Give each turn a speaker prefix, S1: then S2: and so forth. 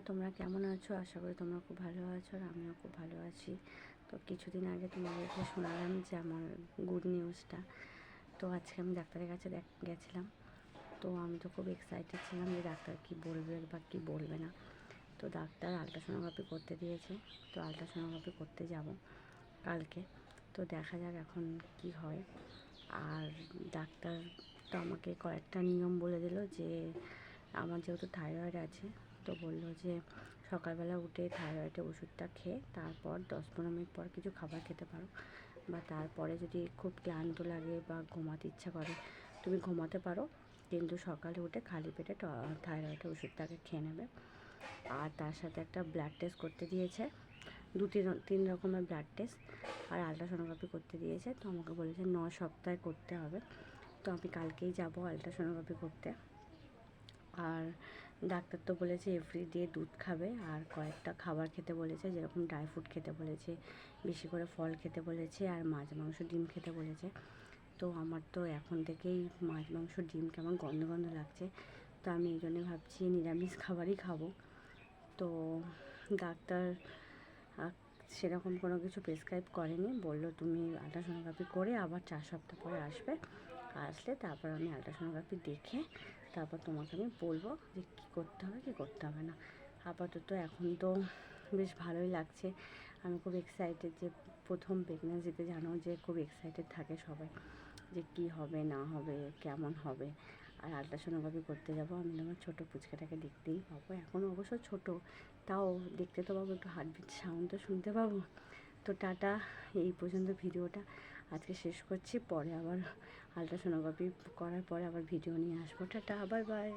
S1: তোমরা কেমন আছো? আশা করি তোমরা খুব ভালো আছো আর আমিও খুব ভালো আছি। তো কিছুদিন আগে তোমাদেরকে শোনালাম যে আমার গুড নিউজটা। তো আজকে আমি ডাক্তারের কাছে গেছিলাম। তো আমি তো খুব এক্সাইটেড ছিলাম যে ডাক্তার কী বলবে বা কী বলবে না। তো ডাক্তার আলট্রাসোনোগ্রাফি করতে দিয়েছে। তো আলট্রাসোনোগ্রাফি করতে যাব কালকে। তো দেখা যাক এখন কি হয়। আর ডাক্তার তো আমাকে কয়েকটা নিয়ম বলে দিল যে আমার যেহেতু থাইরয়েড আছে, তো বললো যে সকালবেলা উঠে থাইরয়েডের ওষুধটা খেয়ে তারপর 10-15 মিনিট পর কিছু খাবার খেতে পারো, বা তারপরে যদি খুব ক্লান্ত লাগে বা ঘুমাতে ইচ্ছা করে তুমি ঘুমাতে পারো, কিন্তু সকালে উঠে খালি পেটে থাইরয়েডের ওষুধটাকে খেয়ে নেবে। আর তার সাথে একটা ব্লাড টেস্ট করতে দিয়েছে, 2-3 রকমের ব্লাড টেস্ট, আর আলট্রাসোনোগ্রাফি করতে দিয়েছে। তো আমাকে বলেছে 9 সপ্তাহে করতে হবে। তো আমি কালকেই যাব আলট্রাসোনোগ্রাফি করতে। আর ডাক্তার তো বলেছে এভরিডে দুধ খাবে, আর কয়েকটা খাবার খেতে বলেছে, যেরকম ড্রাই ফ্রুট খেতে বলেছে, বেশি করে ফল খেতে বলেছে, আর মাছ মাংস ডিম খেতে বলেছে। তো আমার তো এখন থেকেই মাছ মাংস ডিম কেমন গন্ধ গন্ধ লাগছে। তো আমি এই জন্যে ভাবছি নিরামিষ খাবারই খাবো। তো ডাক্তার সেরকম কোনো কিছু প্রেসক্রাইব করেনি, বললো তুমি আলট্রাসোনোগ্রাফি করে আবার 4 সপ্তাহ পরে আসলে তারপর আমি আলট্রাসোনোগ্রাফি দেখে তারপর তোমাকে আমি বলবো যে কী করতে হবে কী করতে হবে না। আপাতত এখন তো বেশ ভালোই লাগছে। আমি খুব এক্সাইটেড যে প্রথম প্রেগন্যান্সিতে জানো যে খুব এক্সাইটেড থাকে সবাই যে কী হবে না হবে কেমন হবে। আর আলট্রাসোনোগ্রাফি করতে যাবো, আমি আমার ছোটো পুচকাটাকে দেখতেই পাবো। এখন অবশ্য ছোটো, তাও দেখতে তো পাবো, একটু হার্টবিট সাউন্ড তো শুনতে পাবো। তো টাটা, এই পর্যন্ত ভিডিওটা আজকে শেষ করছি। পরে আবার আলট্রাসোনোগ্রাফি করার পরে আবার ভিডিও নিয়ে আসবো। Tata, bye bye.